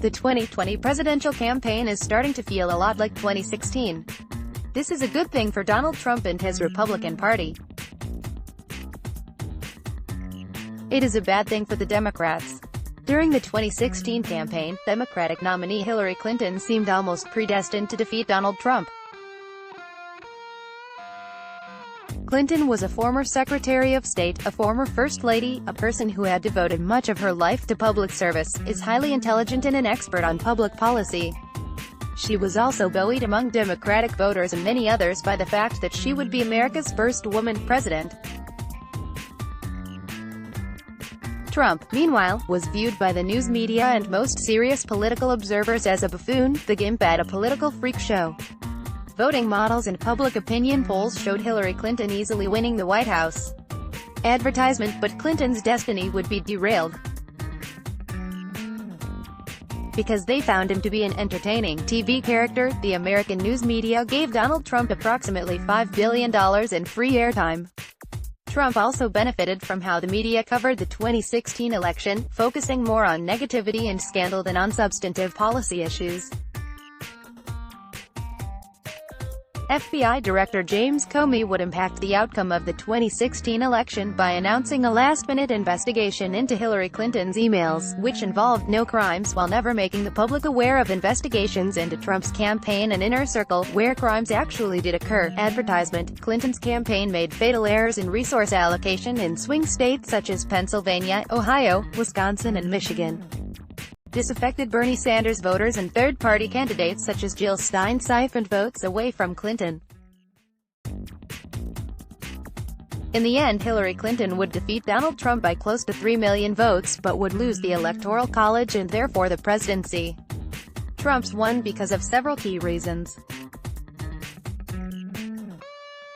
The 2020 presidential campaign is starting to feel a lot like 2016. This is a good thing for Donald Trump and his Republican Party. It is a bad thing for the Democrats. During the 2016 campaign, Democratic nominee Hillary Clinton seemed almost predestined to defeat Donald Trump. Clinton was a former Secretary of State, a former First Lady, a person who had devoted much of her life to public service, is highly intelligent and an expert on public policy. She was also buoyed among Democratic voters and many others by the fact that she would be America's first woman president. Trump, meanwhile, was viewed by the news media and most serious political observers as a buffoon, the gimp at a political freak show. Voting models and public opinion polls showed Hillary Clinton easily winning the White House. Advertisement, but Clinton's destiny would be derailed because they found him to be an entertaining TV character. The American news media gave Donald Trump approximately $5 billion in free airtime. Trump also benefited from how the media covered the 2016 election, focusing more on negativity and scandal than on substantive policy issues. FBI Director James Comey would impact the outcome of the 2016 election by announcing a last-minute investigation into Hillary Clinton's emails, which involved no crimes, while never making the public aware of investigations into Trump's campaign and inner circle, where crimes actually did occur. Advertisement: Clinton's campaign made fatal errors in resource allocation in swing states such as Pennsylvania, Ohio, Wisconsin and Michigan. This affected Bernie Sanders voters and third-party candidates such as Jill Stein siphoned votes away from Clinton. In the end, Hillary Clinton would defeat Donald Trump by close to 3 million votes, but would lose the Electoral College and therefore the presidency. Trump's won because of several key reasons.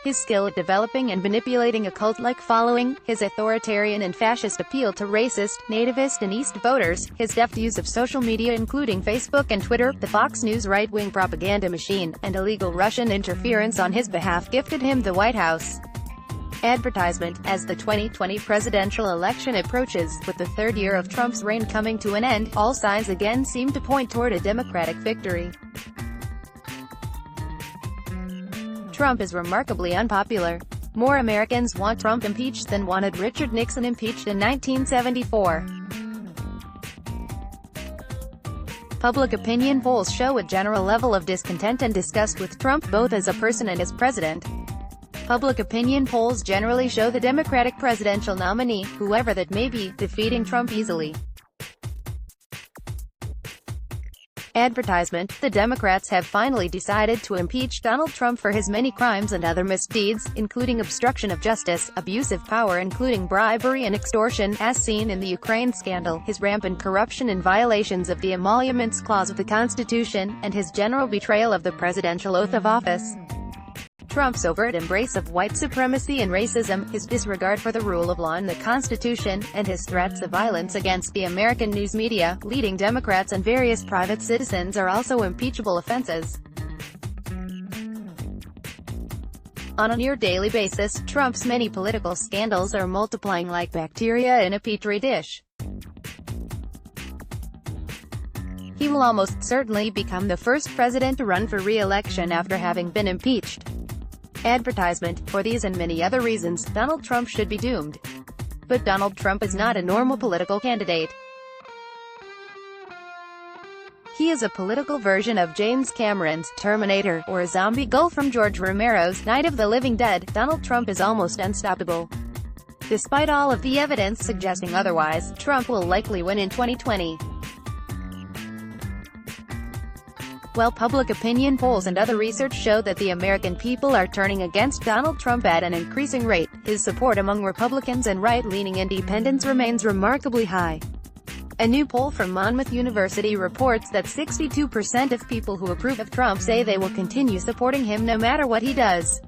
His skill at developing and manipulating a cult-like following, his authoritarian and fascist appeal to racist, nativist and East voters, his deft use of social media including Facebook and Twitter, the Fox News right-wing propaganda machine, and illegal Russian interference on his behalf gifted him the White House. Advertisement: as the 2020 presidential election approaches, with the third year of Trump's reign coming to an end, all signs again seem to point toward a Democratic victory. Trump is remarkably unpopular. More Americans want Trump impeached than wanted Richard Nixon impeached in 1974. Public opinion polls show a general level of discontent and disgust with Trump both as a person and as president. Public opinion polls generally show the Democratic presidential nominee, whoever that may be, defeating Trump easily. Advertisement: the Democrats have finally decided to impeach Donald Trump for his many crimes and other misdeeds, including obstruction of justice, abuse of power including bribery and extortion, as seen in the Ukraine scandal, his rampant corruption and violations of the Emoluments Clause of the Constitution, and his general betrayal of the presidential oath of office. Trump's overt embrace of white supremacy and racism, his disregard for the rule of law and the Constitution, and his threats of violence against the American news media, leading Democrats and various private citizens are also impeachable offenses. On a near-daily basis, Trump's many political scandals are multiplying like bacteria in a petri dish. He will almost certainly become the first president to run for re-election after having been impeached. Advertisement: for these and many other reasons, Donald Trump should be doomed. But Donald Trump is not a normal political candidate. He is a political version of James Cameron's Terminator, or a zombie gull from George Romero's Night of the Living Dead. Donald Trump is almost unstoppable. Despite all of the evidence suggesting otherwise, Trump will likely win in 2020. While public opinion polls and other research show that the American people are turning against Donald Trump at an increasing rate, his support among Republicans and right-leaning independents remains remarkably high. A new poll from Monmouth University reports that 62% of people who approve of Trump say they will continue supporting him no matter what he does.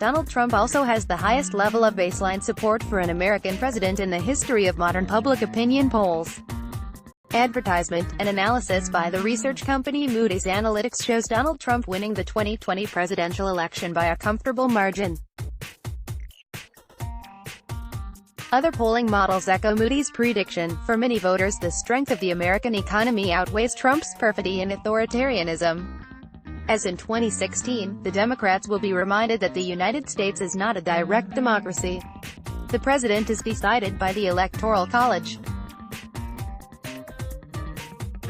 Donald Trump also has the highest level of baseline support for an American president in the history of modern public opinion polls. Advertisement: an analysis by the research company Moody's Analytics shows Donald Trump winning the 2020 presidential election by a comfortable margin. Other polling models echo Moody's prediction. For many voters, the strength of the American economy outweighs Trump's perfidy and authoritarianism. As in 2016, the Democrats will be reminded that the United States is not a direct democracy. The president is decided by the Electoral College.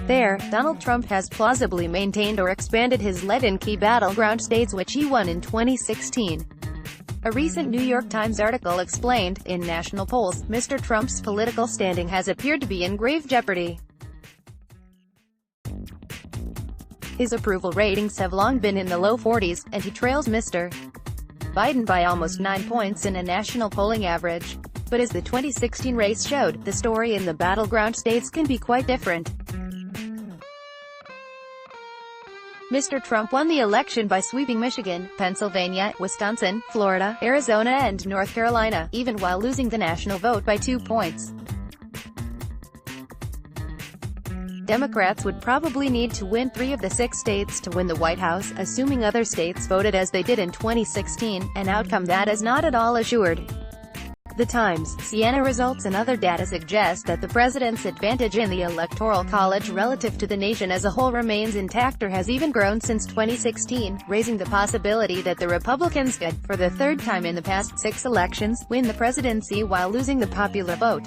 There, Donald Trump has plausibly maintained or expanded his lead in key battleground states which he won in 2016. A recent New York Times article explained, in national polls, Mr. Trump's political standing has appeared to be in grave jeopardy. His approval ratings have long been in the low 40s, and he trails Mr. Biden by almost 9 points in a national polling average. But as the 2016 race showed, the story in the battleground states can be quite different. Mr. Trump won the election by sweeping Michigan, Pennsylvania, Wisconsin, Florida, Arizona and North Carolina, even while losing the national vote by 2 points. Democrats would probably need to win 3 of the 6 states to win the White House, assuming other states voted as they did in 2016, an outcome that is not at all assured. The Times, Siena results and other data suggest that the president's advantage in the Electoral College relative to the nation as a whole remains intact or has even grown since 2016, raising the possibility that the Republicans could, for the third time in the past 6 elections, win the presidency while losing the popular vote.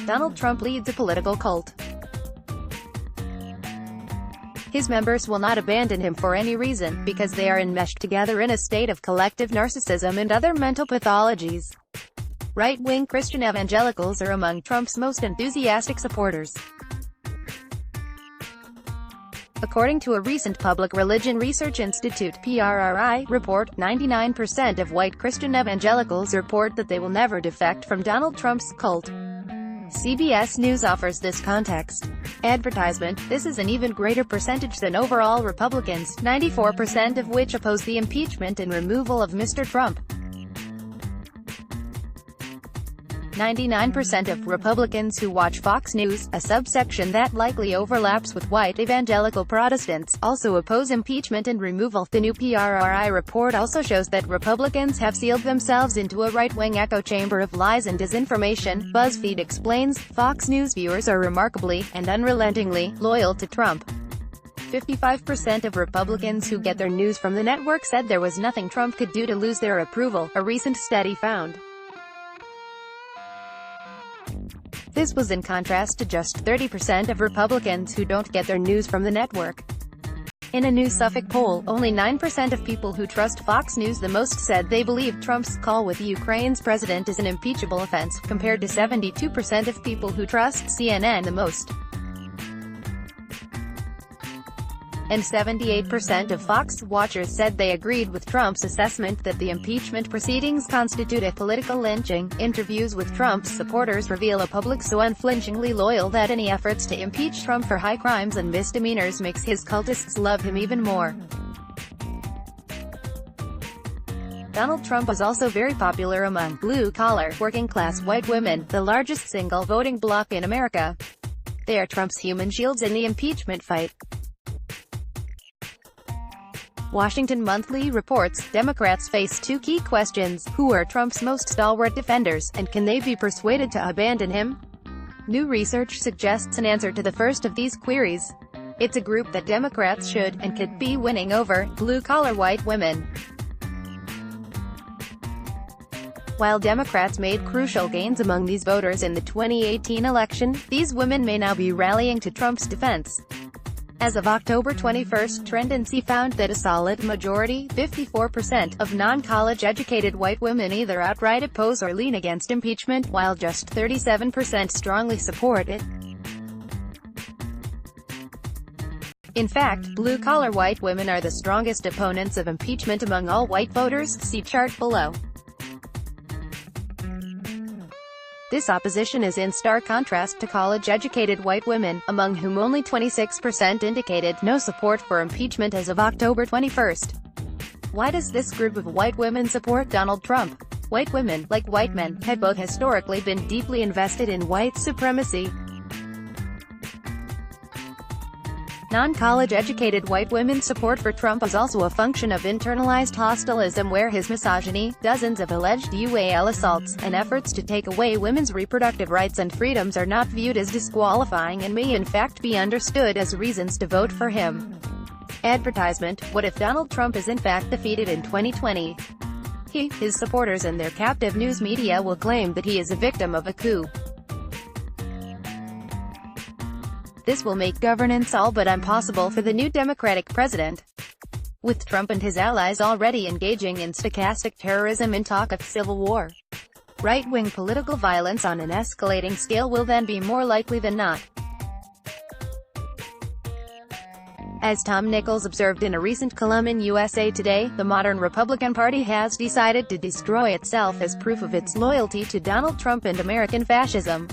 Donald Trump leads a political cult. His members will not abandon him for any reason, because they are enmeshed together in a state of collective narcissism and other mental pathologies. Right-wing Christian evangelicals are among Trump's most enthusiastic supporters. According to a recent Public Religion Research Institute (PRRI) report, 99% of white Christian evangelicals report that they will never defect from Donald Trump's cult. CBS News offers this context. Advertisement: this is an even greater percentage than overall Republicans, 94% of which oppose the impeachment and removal of Mr. Trump. 99% of Republicans who watch Fox News, a subsection that likely overlaps with white evangelical Protestants, also oppose impeachment and removal. The new PRRI report also shows that Republicans have sealed themselves into a right-wing echo chamber of lies and disinformation. BuzzFeed explains, Fox News viewers are remarkably, and unrelentingly, loyal to Trump. 55% of Republicans who get their news from the network said there was nothing Trump could do to lose their approval, a recent study found. This was in contrast to just 30% of Republicans who don't get their news from the network. In a new Suffolk poll, only 9% of people who trust Fox News the most said they believe Trump's call with Ukraine's president is an impeachable offense, compared to 72% of people who trust CNN the most. And 78% of Fox watchers said they agreed with Trump's assessment that the impeachment proceedings constitute a political lynching. Interviews with Trump's supporters reveal a public so unflinchingly loyal that any efforts to impeach Trump for high crimes and misdemeanors makes his cultists love him even more. Donald Trump is also very popular among blue-collar, working-class white women, the largest single voting bloc in America. They are Trump's human shields in the impeachment fight. Washington Monthly reports, Democrats face 2 key questions: who are Trump's most stalwart defenders, and can they be persuaded to abandon him? New research suggests an answer to the first of these queries. It's a group that Democrats should, and could be winning over, blue-collar white women. While Democrats made crucial gains among these voters in the 2018 election, these women may now be rallying to Trump's defense. As of October 21, Tendency found that a solid majority, 54%, of non-college educated white women either outright oppose or lean against impeachment, while just 37% strongly support it. In fact, blue-collar white women are the strongest opponents of impeachment among all white voters, see chart below. This opposition is in stark contrast to college-educated white women, among whom only 26% indicated no support for impeachment as of October 21. Why does this group of white women support Donald Trump? White women, like white men, have both historically been deeply invested in white supremacy. Non-college educated white women's support for Trump is also a function of internalized hostilism, where his misogyny, dozens of alleged UAL assaults, and efforts to take away women's reproductive rights and freedoms are not viewed as disqualifying and may in fact be understood as reasons to vote for him. Advertisement: what if Donald Trump is in fact defeated in 2020? He, his supporters and their captive news media will claim that he is a victim of a coup. This will make governance all but impossible for the new Democratic president. With Trump and his allies already engaging in stochastic terrorism and talk of civil war, right-wing political violence on an escalating scale will then be more likely than not. As Tom Nichols observed in a recent column in USA Today, the modern Republican Party has decided to destroy itself as proof of its loyalty to Donald Trump and American fascism.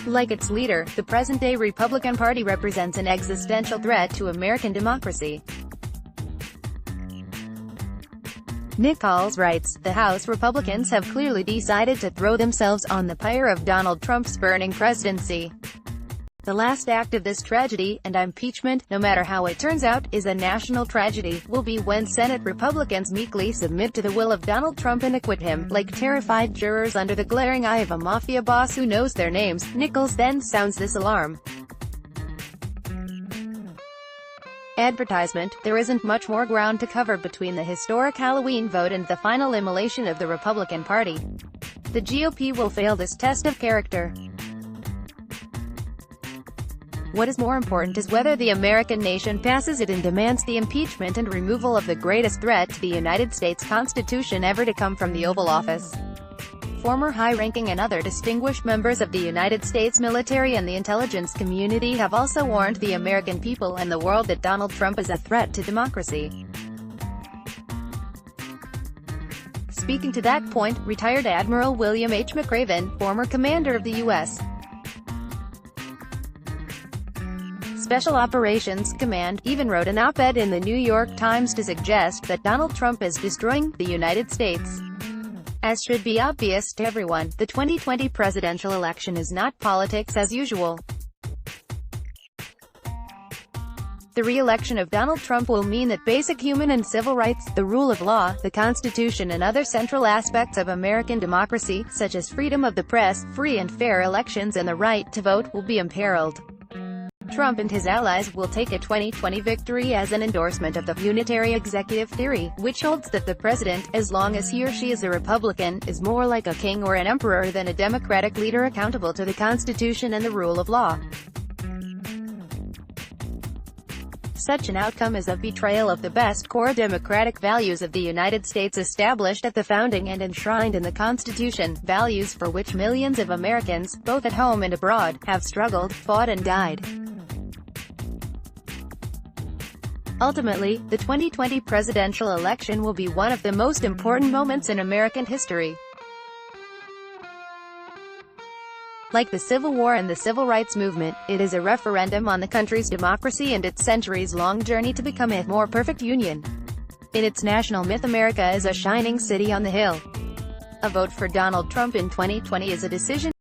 Like its leader, the present-day Republican Party represents an existential threat to American democracy. Nichols writes, the House Republicans have clearly decided to throw themselves on the pyre of Donald Trump's burning presidency. The last act of this tragedy, and impeachment, no matter how it turns out, is a national tragedy, will be when Senate Republicans meekly submit to the will of Donald Trump and acquit him, like terrified jurors under the glaring eye of a mafia boss who knows their names. Nichols then sounds this alarm. Advertisement: there isn't much more ground to cover between the historic Halloween vote and the final immolation of the Republican Party. The GOP will fail this test of character. What is more important is whether the American nation passes it and demands the impeachment and removal of the greatest threat to the United States Constitution ever to come from the Oval Office. Former high-ranking and other distinguished members of the United States military and the intelligence community have also warned the American people and the world that Donald Trump is a threat to democracy. Speaking to that point, retired Admiral William H. McRaven, former commander of the U.S. Special Operations Command, even wrote an op-ed in the New York Times to suggest that Donald Trump is destroying the United States. As should be obvious to everyone, the 2020 presidential election is not politics as usual. The re-election of Donald Trump will mean that basic human and civil rights, the rule of law, the Constitution and other central aspects of American democracy, such as freedom of the press, free and fair elections and the right to vote, will be imperiled. Trump and his allies will take a 2020 victory as an endorsement of the unitary executive theory, which holds that the president, as long as he or she is a Republican, is more like a king or an emperor than a Democratic leader accountable to the Constitution and the rule of law. Such an outcome is a betrayal of the best core democratic values of the United States established at the founding and enshrined in the Constitution, values for which millions of Americans, both at home and abroad, have struggled, fought and died. Ultimately, the 2020 presidential election will be one of the most important moments in American history. Like the Civil War and the Civil Rights Movement, it is a referendum on the country's democracy and its centuries-long journey to become a more perfect union. In its national myth, America is a shining city on the hill. A vote for Donald Trump in 2020 is a decision